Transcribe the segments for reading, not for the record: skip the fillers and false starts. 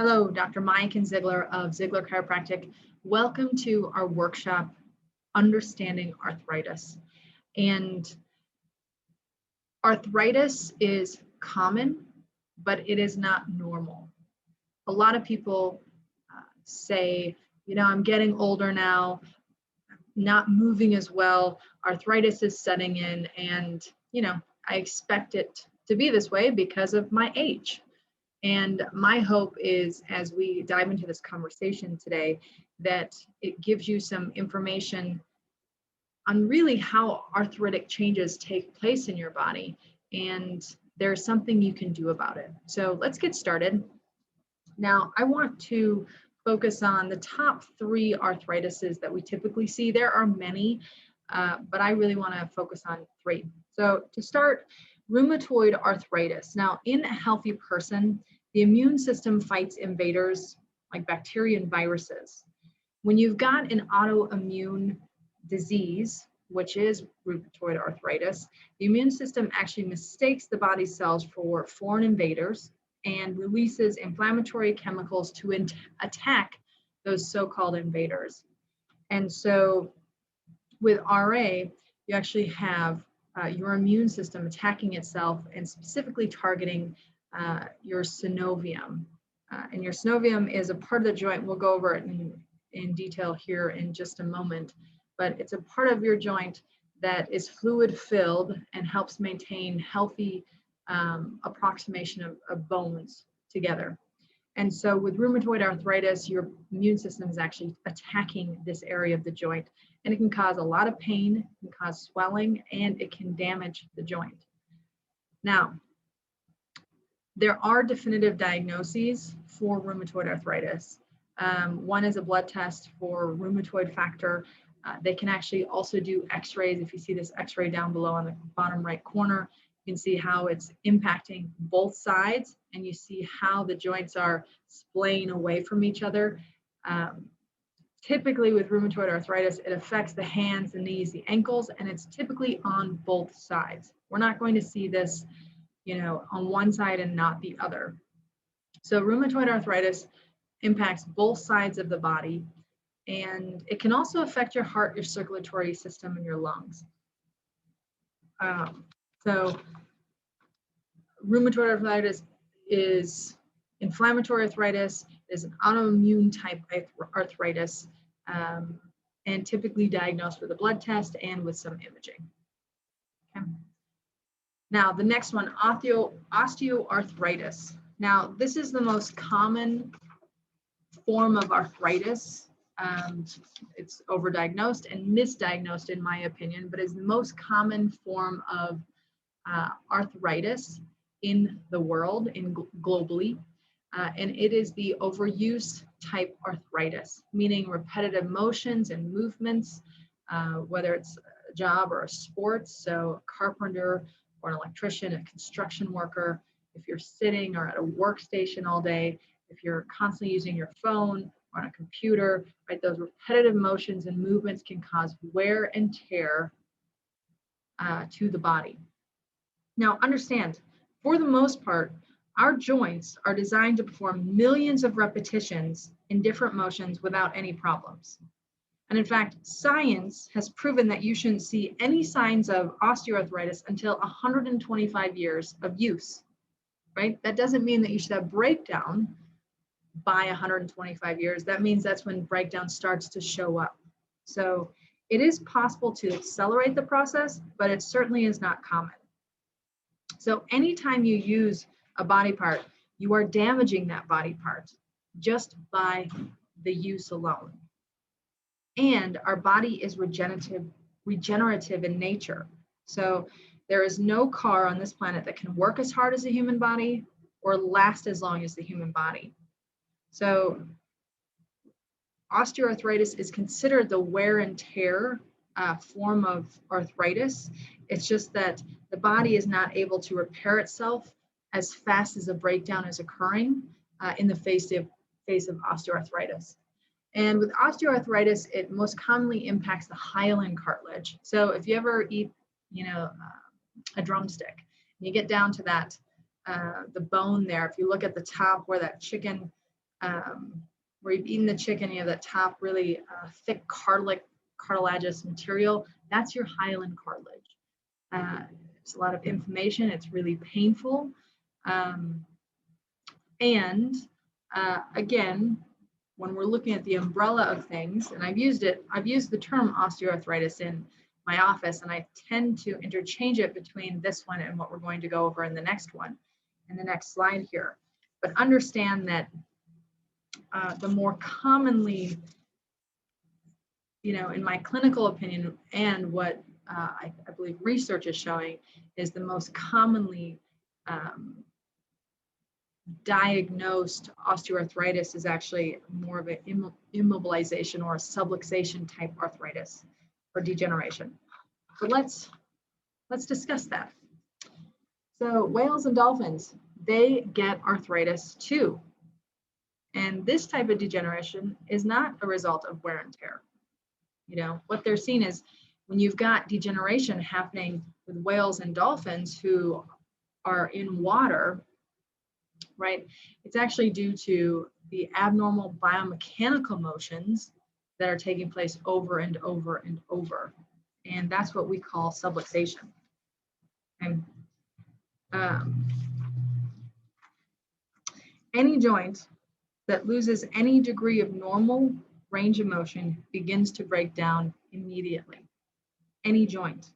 Hello, Dr. Miaken Zeigler of Zeigler Chiropractic. Welcome to our workshop, Understanding Arthritis. And arthritis is common, but it is not normal. A lot of people say, I'm getting older now, not moving as well, arthritis is setting in, and, I expect it to be this way because of my age. And my hope is, as we dive into this conversation today, that it gives you some information on really how arthritic changes take place in your body, and there's something you can do about it. So let's get started. Now, I want to focus on the top 3 arthritises that we typically see. There are many, but I really want to focus on 3. So to start, rheumatoid arthritis. Now, in a healthy person, the immune system fights invaders like bacteria and viruses. When you've got an autoimmune disease, which is rheumatoid arthritis, the immune system actually mistakes the body's cells for foreign invaders and releases inflammatory chemicals to attack those so-called invaders. And so with RA, you actually have your immune system attacking itself and specifically targeting your synovium. And your synovium is a part of the joint. We'll go over it in detail here in just a moment, but it's a part of your joint that is fluid filled and helps maintain healthy approximation of bones together. And so with rheumatoid arthritis, your immune system is actually attacking this area of the joint, and it can cause a lot of pain, it can cause swelling, and it can damage the joint. Now, there are definitive diagnoses for rheumatoid arthritis. One is a blood test for rheumatoid factor. They can actually also do x-rays. If you see this x-ray down below on the bottom right corner, you can see how it's impacting both sides, and you see how the joints are splaying away from each other. Typically with rheumatoid arthritis, it affects the hands, the knees, the ankles, and it's typically on both sides. We're not going to see this, on one side and not the other. So rheumatoid arthritis impacts both sides of the body, and it can also affect your heart, your circulatory system, and your lungs. So rheumatoid arthritis is inflammatory arthritis, is an autoimmune type arthritis, and typically diagnosed with a blood test and with some imaging. Okay. Now, the next one, osteoarthritis. Now, this is the most common form of arthritis. It's overdiagnosed and misdiagnosed, in my opinion, but is the most common form of arthritis in the world, globally. And it is the overuse type arthritis, meaning repetitive motions and movements, whether it's a job or a sport. So a carpenter or an electrician, a construction worker, if you're sitting or at a workstation all day, if you're constantly using your phone or on a computer, right, those repetitive motions and movements can cause wear and tear to the body. Now, understand, for the most part, our joints are designed to perform millions of repetitions in different motions without any problems. And in fact, science has proven that you shouldn't see any signs of osteoarthritis until 125 years of use, right? That doesn't mean that you should have breakdown by 125 years. That means that's when breakdown starts to show up. So it is possible to accelerate the process, but it certainly is not common. So anytime you use a body part, you are damaging that body part just by the use alone. And our body is regenerative in nature. So there is no car on this planet that can work as hard as the human body or last as long as the human body. So osteoarthritis is considered the wear and tear form of arthritis. It's just that the body is not able to repair itself as fast as a breakdown is occurring in the face of osteoarthritis. And with osteoarthritis, it most commonly impacts the hyaline cartilage. So if you ever eat, a drumstick, and you get down to that, the bone there, if you look at the top where that chicken where you've eaten the chicken, you have that top really thick cartilaginous material. That's your hyaline cartilage. It's a lot of inflammation. It's really painful. Again, when we're looking at the umbrella of things, and I've used the term osteoarthritis in my office, and I tend to interchange it between this one and what we're going to go over in the next one, in the next slide here. But understand that the more commonly, in my clinical opinion, and what I believe research is showing, is the most commonly diagnosed osteoarthritis is actually more of an immobilization or a subluxation type arthritis or degeneration. But let's discuss that. So whales and dolphins, they get arthritis too. And this type of degeneration is not a result of wear and tear. What they're seeing is when you've got degeneration happening with whales and dolphins who are in water, right? It's actually due to the abnormal biomechanical motions that are taking place over and over and over. And that's what we call subluxation. And any joint that loses any degree of normal range of motion begins to break down immediately. Any joint.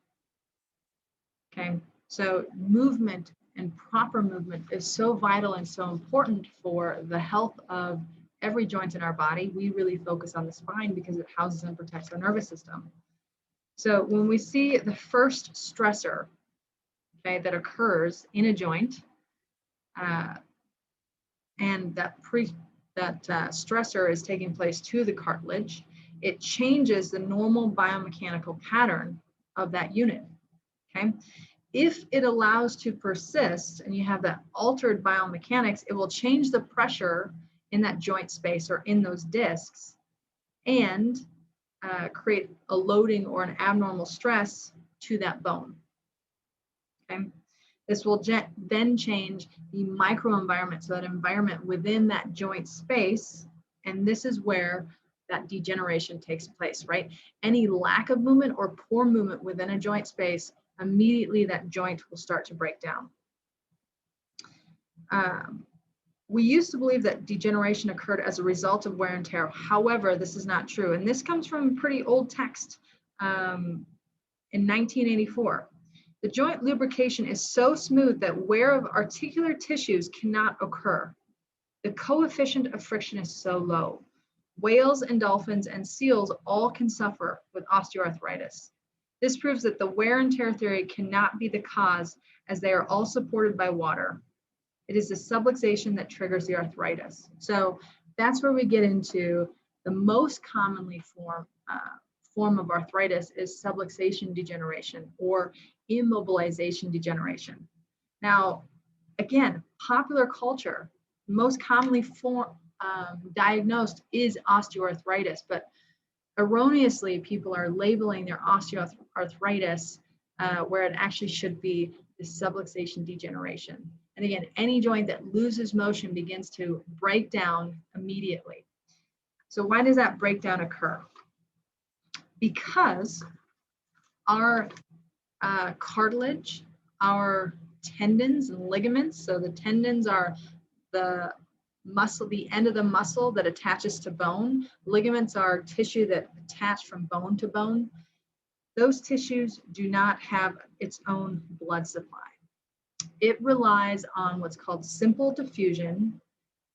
Okay, so movement and proper movement is so vital and so important for the health of every joint in our body. We really focus on the spine because it houses and protects our nervous system. So when we see the first stressor, okay, that occurs in a joint, and that stressor is taking place to the cartilage, it changes the normal biomechanical pattern of that unit, okay? If it allows to persist and you have that altered biomechanics, it will change the pressure in that joint space or in those discs and create a loading or an abnormal stress to that bone, okay? This will then change the microenvironment, so that environment within that joint space, and this is where that degeneration takes place, right? Any lack of movement or poor movement within a joint space, immediately that joint will start to break down. We used to believe that degeneration occurred as a result of wear and tear. However, this is not true, and this comes from a pretty old text in 1984. The joint lubrication is so smooth that wear of articular tissues cannot occur. The coefficient of friction is so low. Whales and dolphins and seals all can suffer with osteoarthritis. This proves that the wear and tear theory cannot be the cause, as they are all supported by water. It is the subluxation that triggers the arthritis. So that's where we get into the most commonly form of arthritis is subluxation degeneration or immobilization degeneration. Now, again, popular culture, most commonly diagnosed is osteoarthritis, but erroneously people are labeling their osteoarthritis where it actually should be the subluxation degeneration. And again, any joint that loses motion begins to break down immediately. So why does that breakdown occur? Because our cartilage, our tendons and ligaments, so the tendons are the muscle, the end of the muscle that attaches to bone. Ligaments are tissue that attach from bone to bone. Those tissues do not have its own blood supply. It relies on what's called simple diffusion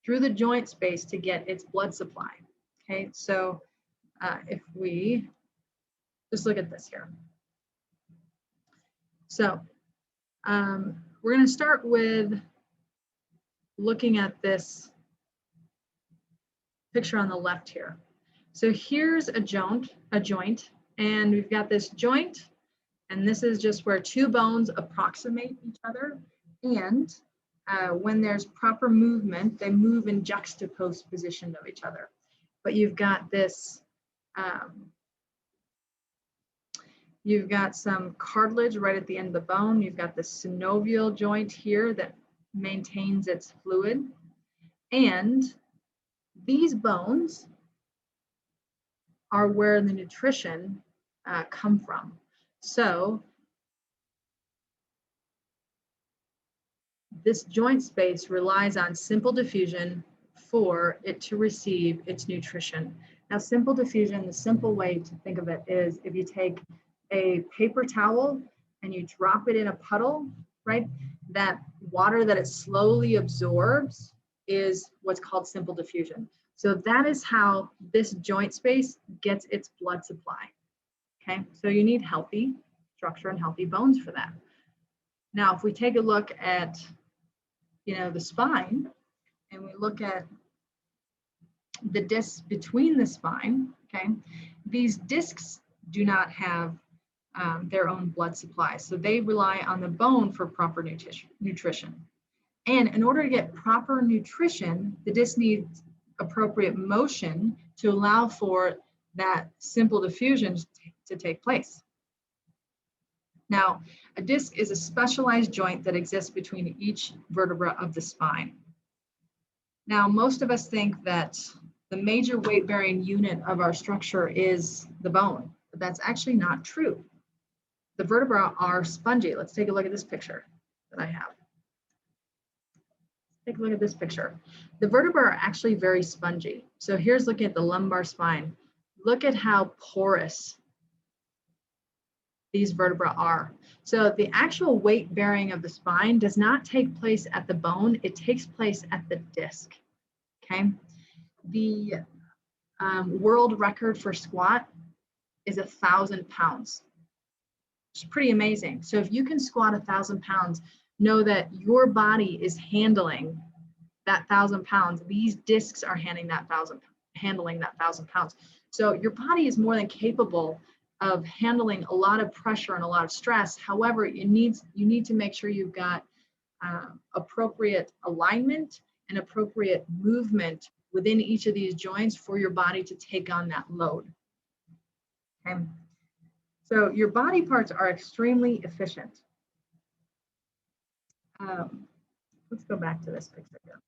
through the joint space to get its blood supply. Okay, so if we just look at this here. So we're going to start with looking at this picture on the left here. So here's a joint, and we've got this joint, and this is just where two bones approximate each other. And when there's proper movement, they move in juxtaposed position of each other. But you've got this, you've got some cartilage right at the end of the bone. You've got the synovial joint here that maintains its fluid. And these bones are where the nutrition come from. So this joint space relies on simple diffusion for it to receive its nutrition. Now, simple diffusion, the simple way to think of it is if you take a paper towel and you drop it in a puddle, right? That water that it slowly absorbs is what's called simple diffusion. So that is how this joint space gets its blood supply, okay? So you need healthy structure and healthy bones for that. Now, if we take a look at, the spine, and we look at the discs between the spine, okay, these discs do not have their own blood supply. So they rely on the bone for proper nutrition. And in order to get proper nutrition, the disc needs appropriate motion to allow for that simple diffusion to take place. Now, a disc is a specialized joint that exists between each vertebra of the spine. Now, most of us think that the major weight-bearing unit of our structure is the bone, but that's actually not true. The vertebrae are spongy. Let's take a look at this picture that I have. Take a look at this picture. The vertebrae are actually very spongy. So here's looking at the lumbar spine. Look at how porous these vertebrae are. So the actual weight bearing of the spine does not take place at the bone, it takes place at the disc, okay? The world record for squat is 1,000 pounds. It's pretty amazing. So if you can squat 1,000 pounds, know that your body is handling that 1,000 pounds. These discs are handling that 1,000 pounds. So your body is more than capable of handling a lot of pressure and a lot of stress. However, you need to make sure you've got appropriate alignment and appropriate movement within each of these joints for your body to take on that load. Okay. So your body parts are extremely efficient. Let's go back to this picture here.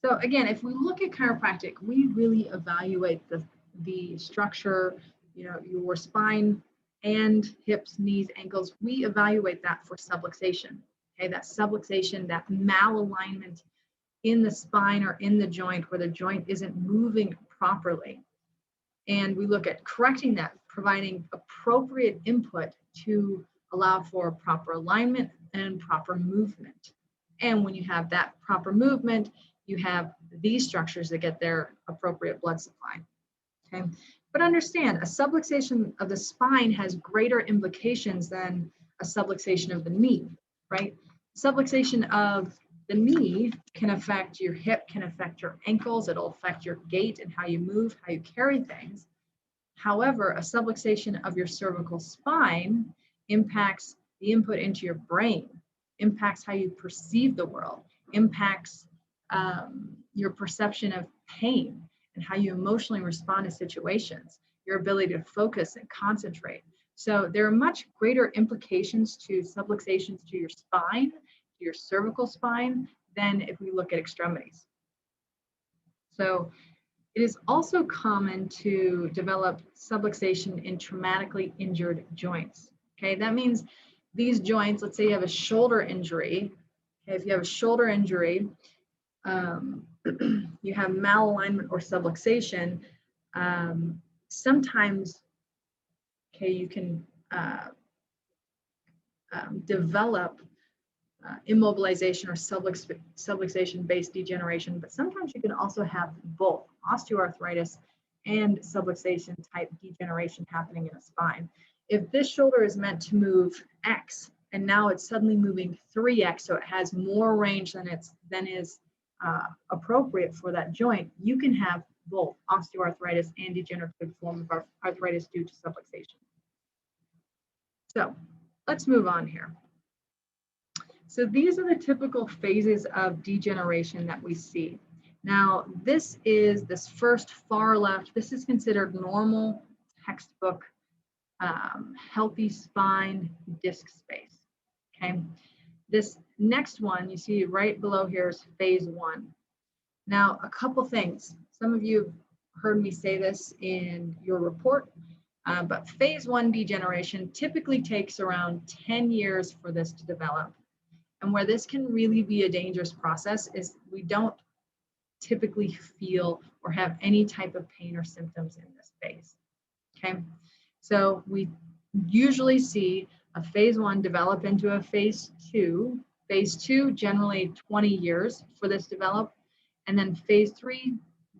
So again, if we look at chiropractic, we really evaluate the structure, your spine and hips, knees, ankles. We evaluate that for subluxation. Okay, that subluxation, that malalignment in the spine or in the joint where the joint isn't moving properly. And we look at correcting that, providing appropriate input to allow for proper alignment and proper movement. And when you have that proper movement, you have these structures that get their appropriate blood supply. Okay, but understand, a subluxation of the spine has greater implications than a subluxation of the knee, right? Subluxation of the knee can affect your hip, can affect your ankles, it'll affect your gait and how you move, how you carry things. However, a subluxation of your cervical spine impacts the input into your brain, impacts how you perceive the world, impacts your perception of pain and how you emotionally respond to situations, your ability to focus and concentrate. So there are much greater implications to subluxations to your spine, to your cervical spine, than if we look at extremities. So it is also common to develop subluxation in traumatically injured joints. Okay, that means these joints, let's say you have a shoulder injury. Okay, if you have a shoulder injury, you have malalignment or subluxation. Sometimes, okay, you can develop immobilization or subluxation-based degeneration, but sometimes you can also have both osteoarthritis and subluxation type degeneration happening in a spine. If this shoulder is meant to move X and now it's suddenly moving 3X, so it has more range than is appropriate for that joint, you can have both osteoarthritis and degenerative form of arthritis due to subluxation. So let's move on here. So these are the typical phases of degeneration that we see. Now, this first far left, this is considered normal textbook healthy spine disc space, okay? This next one you see right below here is phase 1. Now, a couple things. Some of you have heard me say this in your report, but phase 1 degeneration typically takes around 10 years for this to develop. And where this can really be a dangerous process is we don't typically feel or have any type of pain or symptoms in this phase. Okay, so we usually see a phase 1 develop into a phase 2. Phase 2, generally 20 years for this to develop. And then phase 3,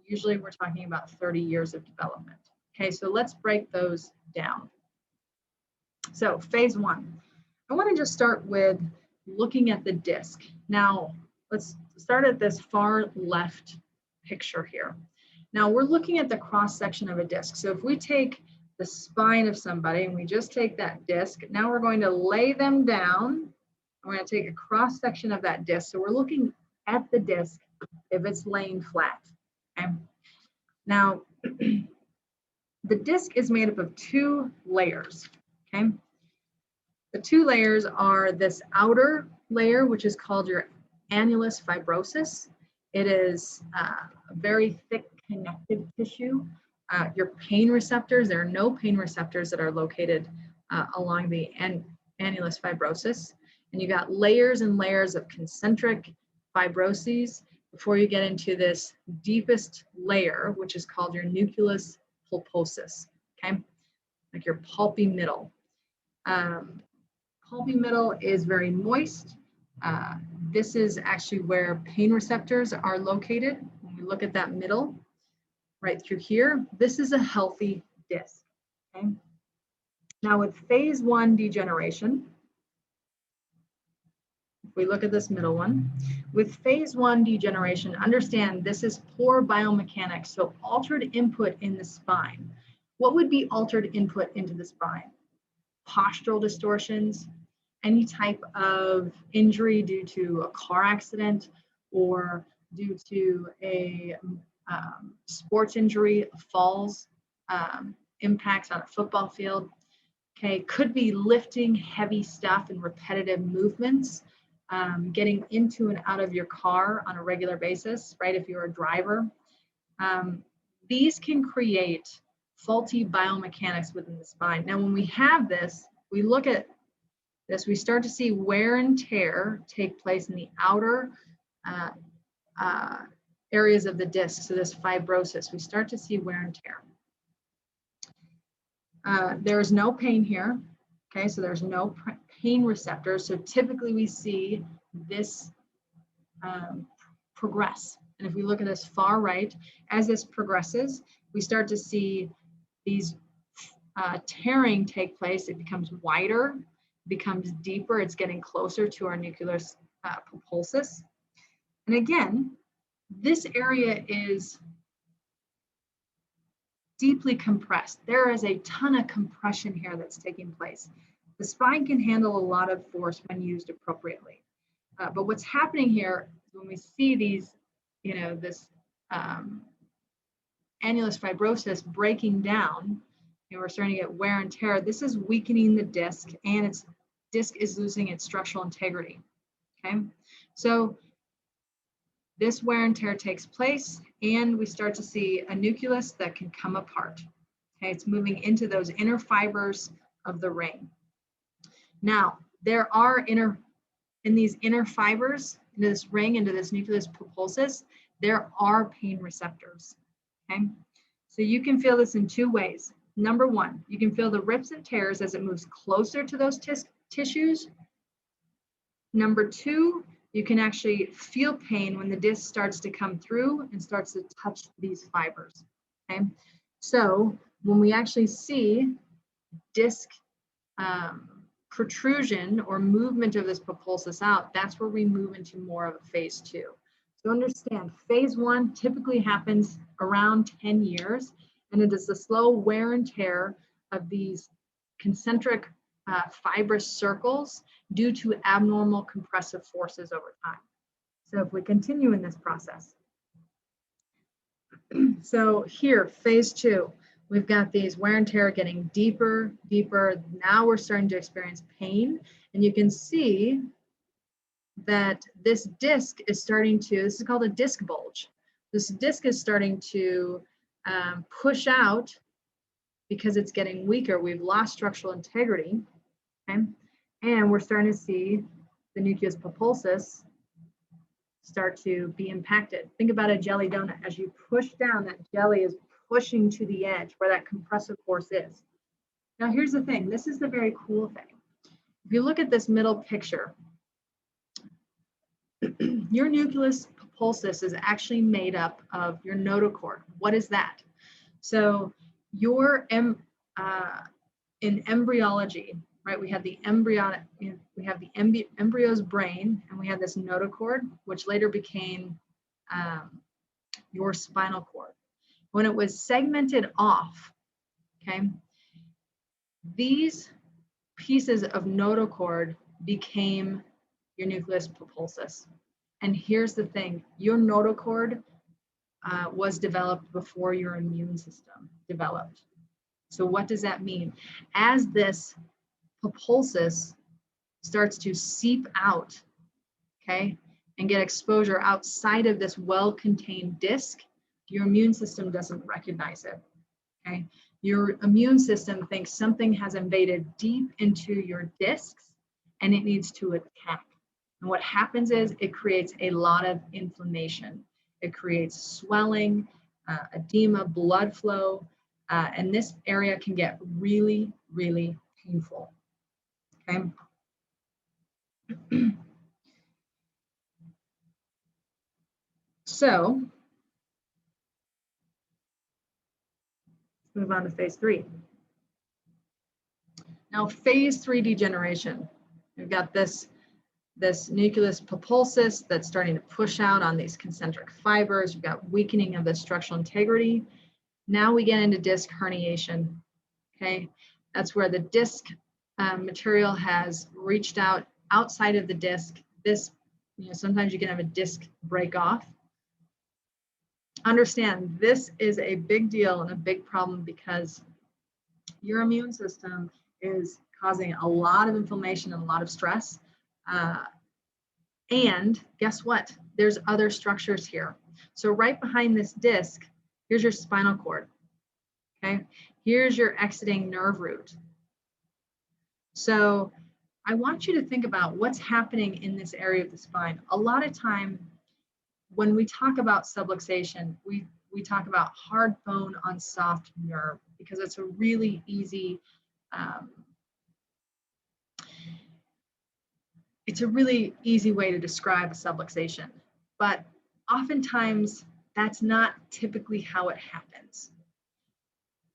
usually we're talking about 30 years of development. Okay, so let's break those down. So phase 1, I want to just start with looking at the disc. Now, let's start at this far left picture here. Now, we're looking at the cross section of a disc. So if we take the spine of somebody and we just take that disc, now we're going to lay them down. We're going to take a cross section of that disc. So we're looking at the disc if it's laying flat. Okay? Now, the disc is made up of 2 layers. Okay? The 2 layers are this outer layer, which is called your annulus fibrosus. It is a very thick connective tissue. Your pain receptors, there are no pain receptors that are located along the annulus fibrosus. And you got layers and layers of concentric fibroses before you get into this deepest layer, which is called your nucleus pulposus, okay? Like your pulpy middle. Pulpy middle is very moist. This is actually where pain receptors are located. When we look at that middle, right through here, this is a healthy disc, okay? Now with phase 1 degeneration, if we look at this middle one, with phase 1 degeneration, understand this is poor biomechanics, so altered input in the spine. What would be altered input into the spine? Postural distortions, any type of injury due to a car accident or due to a sports injury, falls, impacts on a football field. Okay, could be lifting heavy stuff and repetitive movements, getting into and out of your car on a regular basis, right? If you're a driver, these can create faulty biomechanics within the spine. Now, when we have this, we look at this, we start to see wear and tear take place in the outer areas of the disc. So this fibrosis, we start to see wear and tear. There is no pain here. Okay, so there's no pain receptors. So typically we see this progress. And if we look at this far right, as this progresses, we start to see these tearing take place. It becomes wider, becomes deeper. It's getting closer to our nucleus pulposus. And again, this area is deeply compressed. There is a ton of compression here that's taking place. The spine can handle a lot of force when used appropriately. But what's happening here is when we see these, this annulus fibrosis breaking down, and we're starting to get wear and tear, this is weakening the disc, and its disc is losing its structural integrity, okay? So this wear and tear takes place, and we start to see a nucleus that can come apart. Okay, it's moving into those inner fibers of the ring. Now, there are in these inner fibers, into this ring, into this nucleus pulposus, there are pain receptors. Okay, so you can feel this in 2 ways. Number 1, you can feel the rips and tears as it moves closer to those tissues. Number 2, you can actually feel pain when the disc starts to come through and starts to touch these fibers, okay? So when we actually see disc protrusion or movement of this pulposus out, that's where we move into more of a phase 2. So understand, phase 1 typically happens around 10 years, and it is the slow wear and tear of these concentric fibrous circles due to abnormal compressive forces over time. So if we continue in this process. So here, phase 2, we've got these wear and tear getting deeper, deeper. Now we're starting to experience pain, and you can see that this disc is starting to, this is called a disc bulge. This disc is starting to push out because it's getting weaker. We've lost structural integrity, okay? And we're starting to see the nucleus pulposus start to be impacted. Think about a jelly donut. As you push down, that jelly is pushing to the edge where that compressive force is. Now, here's the thing. This is the very cool thing. If you look at this middle picture, your nucleus pulposus is actually made up of your notochord. What is that? So in embryology, right? We have the embryo's brain, and we have this notochord, which later became your spinal cord. When it was segmented off, okay, these pieces of notochord became your nucleus pulposus. And here's the thing, your notochord was developed before your immune system developed. So what does that mean? As this pulposus starts to seep out, okay, and get exposure outside of this well-contained disc, your immune system doesn't recognize it, okay? Your immune system thinks something has invaded deep into your discs and it needs to attack. And what happens is it creates a lot of inflammation. It creates swelling, edema, blood flow, and this area can get really, really painful, okay? So, let's move on to phase 3. Now, phase 3 degeneration. We've got this nucleus pulposus that's starting to push out on these concentric fibers. We've got weakening of the structural integrity. Now we get into disc herniation, okay? That's where the disc material has reached out outside of the disc. This, sometimes you can have a disc break off. Understand, this is a big deal and a big problem because your immune system is causing a lot of inflammation and a lot of stress. And guess what? There's other structures here. So right behind this disc, here's your spinal cord, okay? Here's your exiting nerve root. So I want you to think about what's happening in this area of the spine. A lot of time when we talk about subluxation, we talk about hard bone on soft nerve because it's a really easy way to describe a subluxation, but oftentimes that's not typically how it happens.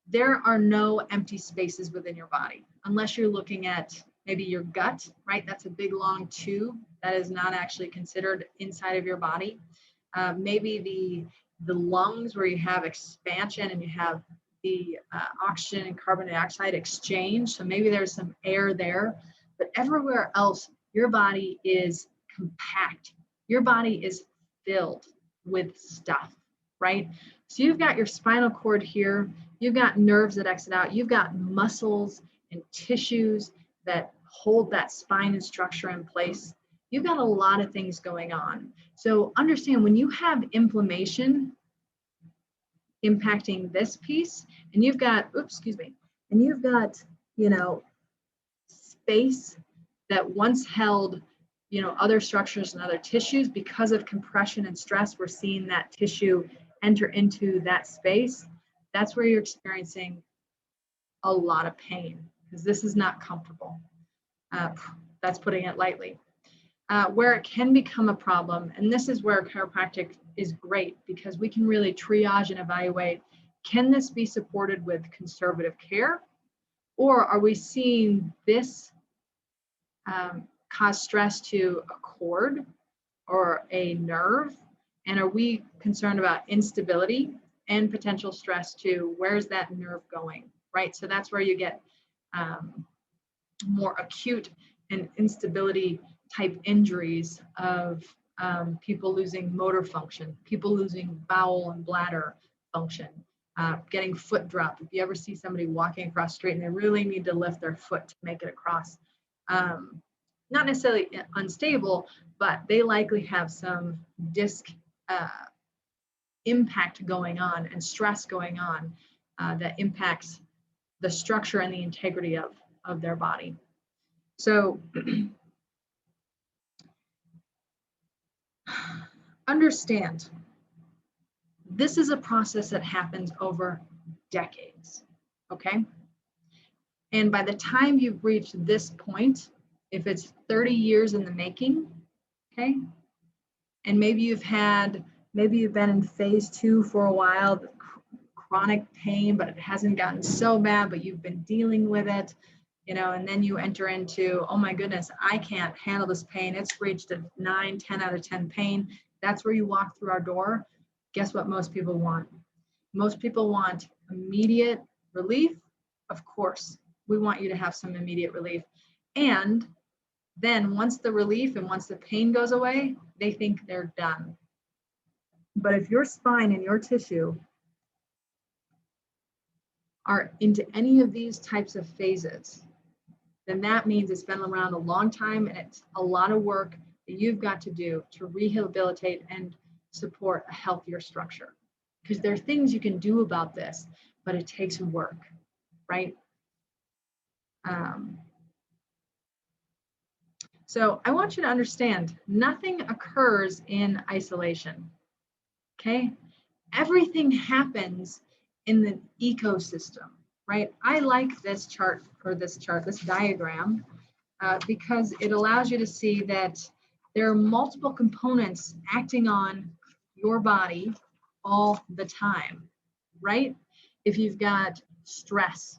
There are no empty spaces within your body, unless you're looking at maybe your gut, right? That's a big long tube that is not actually considered inside of your body. Maybe the lungs where you have expansion and you have the oxygen and carbon dioxide exchange. So maybe there's some air there, but everywhere else, your body is compact. Your body is filled with stuff, right? So you've got your spinal cord here. You've got nerves that exit out. You've got muscles and tissues that hold that spine and structure in place. You've got a lot of things going on. So understand when you have inflammation impacting this piece, and you've got, and you've got, space that once held, other structures and other tissues, because of compression and stress, we're seeing that tissue enter into that space. That's where you're experiencing a lot of pain because this is not comfortable. That's putting it lightly. Where it can become a problem, and this is where chiropractic is great because we can really triage and evaluate, can this be supported with conservative care, or are we seeing this cause stress to a cord or a nerve, and are we concerned about instability and potential stress to where's that nerve going, right? So that's where you get more acute and instability type injuries of people losing motor function, people losing bowel and bladder function, getting foot drop. If you ever see somebody walking across the street and they really need to lift their foot to make it across, not necessarily unstable, but they likely have some disc impact going on and stress going on that impacts the structure and the integrity of their body. So understand, this is a process that happens over decades, okay? And by the time you've reached this point, if it's 30 years in the making, okay, and maybe you've been in phase 2 for a while, chronic pain, but it hasn't gotten so bad, but you've been dealing with it, you know, and then you enter into, oh my goodness, I can't handle this pain. It's reached a 9, 10 out of 10 pain. That's where you walk through our door. Guess what most people want? Most people want immediate relief. Of course, we want you to have some immediate relief. And then once the relief and once the pain goes away, they think they're done. But if your spine and your tissue are into any of these types of phases, then that means it's been around a long time, and it's a lot of work that you've got to do to rehabilitate and support a healthier structure. Because there are things you can do about this, but it takes work, right? So I want you to understand, nothing occurs in isolation, okay? Everything happens in the ecosystem, right? I like this chart, this diagram, because it allows you to see that there are multiple components acting on your body all the time, right? If you've got stress,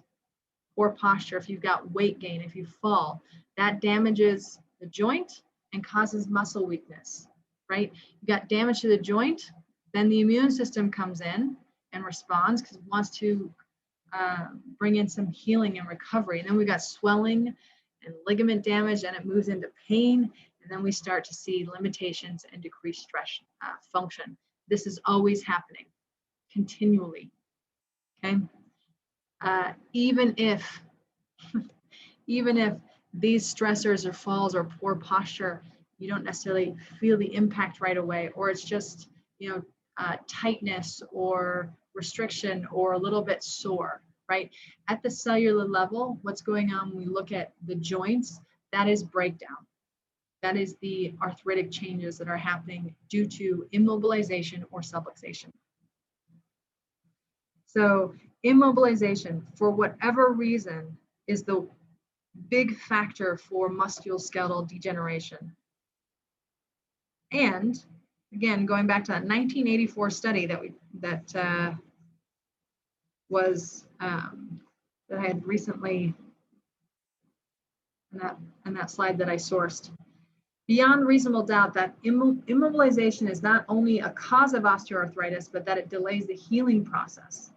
poor posture, if you've got weight gain, if you fall, that damages the joint and causes muscle weakness, right? You got damage to the joint, then the immune system comes in and responds because it wants to bring in some healing and recovery. And then we've got swelling and ligament damage, and it moves into pain. And then we start to see limitations and decreased stress function. This is always happening continually, okay? Even if these stressors or falls or poor posture, you don't necessarily feel the impact right away, or it's just, you know, tightness or restriction or a little bit sore, right? At the cellular level, what's going on when we look at the joints, that is breakdown. That is the arthritic changes that are happening due to immobilization or subluxation. So immobilization, for whatever reason, is the big factor for musculoskeletal degeneration. And again, going back to that 1984 study that I had recently, in that slide that I sourced. Beyond reasonable doubt that immobilization is not only a cause of osteoarthritis, but that it delays the healing process.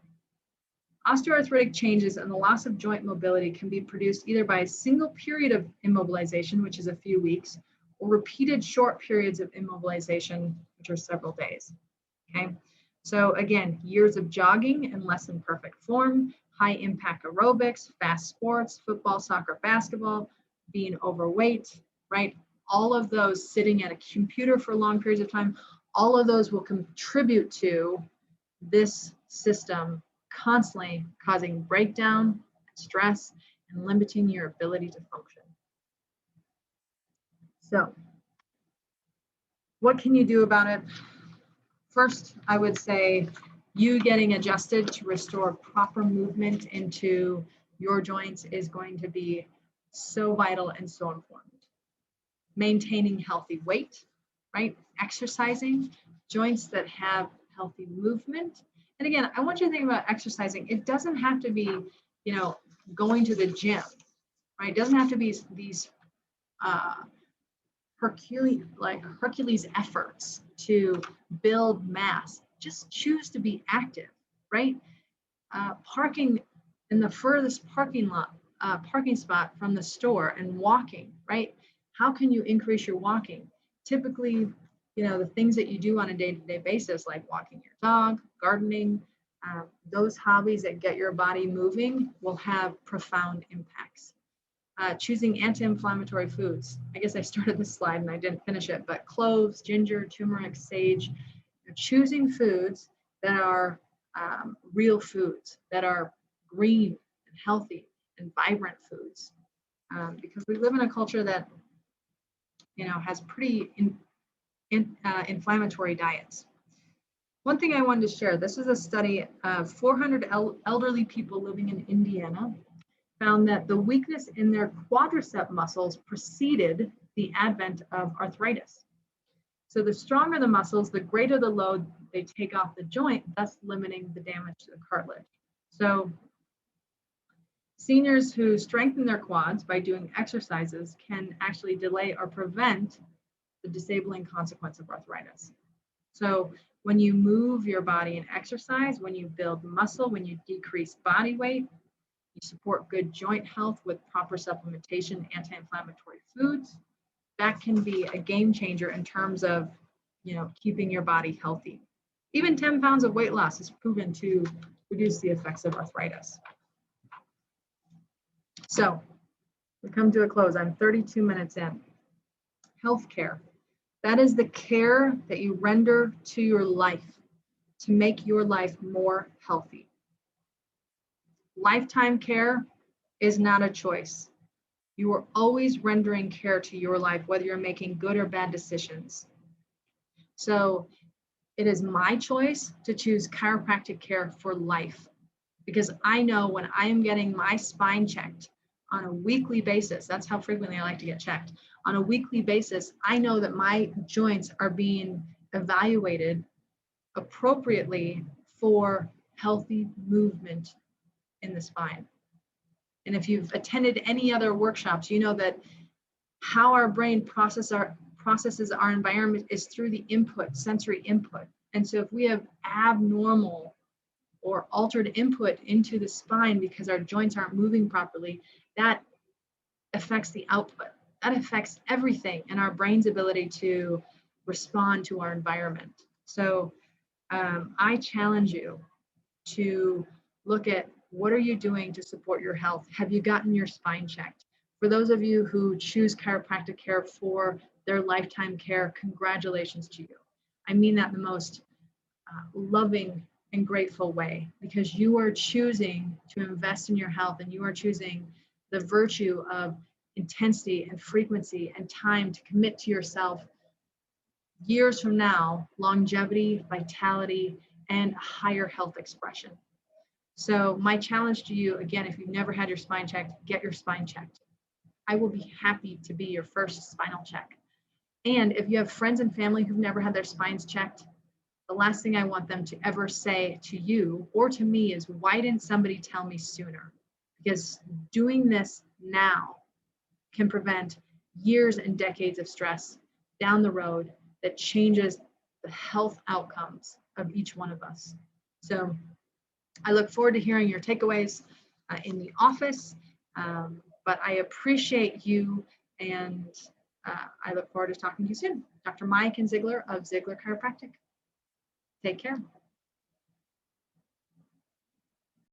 Osteoarthritic changes and the loss of joint mobility can be produced either by a single period of immobilization, which is a few weeks, or repeated short periods of immobilization, which are several days, okay? So again, years of jogging in less than perfect form, high impact aerobics, fast sports, football, soccer, basketball, being overweight, right? All of those, sitting at a computer for long periods of time, all of those will contribute to this system constantly causing breakdown, stress, and limiting your ability to function. So, what can you do about it? First, I would say you getting adjusted to restore proper movement into your joints is going to be so vital and so important. Maintaining healthy weight, right? Exercising, joints that have healthy movement. And again, I want you to think about exercising. It doesn't have to be, you know, going to the gym, right? It doesn't have to be these Hercules efforts to build mass. Just choose to be active, right? Parking in the furthest parking spot from the store and walking, right? How can you increase your walking? Typically, you know, the things that you do on a day-to-day basis, like walking your dog, gardening, those hobbies that get your body moving will have profound impacts. Choosing anti-inflammatory foods. I guess I started this slide and I didn't finish it, but cloves, ginger, turmeric, sage. Choosing foods that are real foods, that are green and healthy and vibrant foods. Because we live in a culture that, has pretty inflammatory diets. One thing I wanted to share, this is a study of 400 elderly people living in Indiana, found that the weakness in their quadricep muscles preceded the advent of arthritis. So the stronger the muscles, the greater the load they take off the joint, thus limiting the damage to the cartilage. So seniors who strengthen their quads by doing exercises can actually delay or prevent the disabling consequence of arthritis. So when you move your body and exercise, when you build muscle, when you decrease body weight, you support good joint health with proper supplementation, anti-inflammatory foods, that can be a game changer in terms of, keeping your body healthy. Even 10 pounds of weight loss is proven to reduce the effects of arthritis. So we come to a close. I'm 32 minutes in. Healthcare. That is the care that you render to your life to make your life more healthy. Lifetime care is not a choice. You are always rendering care to your life, whether you're making good or bad decisions. So it is my choice to choose chiropractic care for life, because I know when I am getting my spine checked on a weekly basis, that's how frequently I like to get checked. On a weekly basis, I know that my joints are being evaluated appropriately for healthy movement in the spine. And if you've attended any other workshops, you know that how our brain processes our environment is through the input, sensory input. And so if we have abnormal or altered input into the spine because our joints aren't moving properly, that affects the output. That affects everything in our brain's ability to respond to our environment. So I challenge you to look at, what are you doing to support your health? Have you gotten your spine checked? For those of you who choose chiropractic care for their lifetime care, congratulations to you. I mean that in the most loving and grateful way, because you are choosing to invest in your health, and you are choosing the virtue of intensity and frequency and time to commit to yourself years from now, longevity, vitality, and higher health expression. So my challenge to you, again, if you've never had your spine checked, get your spine checked. I will be happy to be your first spinal check. And if you have friends and family who've never had their spines checked, the last thing I want them to ever say to you or to me is, why didn't somebody tell me sooner? Because doing this now can prevent years and decades of stress down the road that changes the health outcomes of each one of us. So I look forward to hearing your takeaways in the office, but I appreciate you, and I look forward to talking to you soon. Dr. Miaken Zeigler of Zeigler Chiropractic. Take care.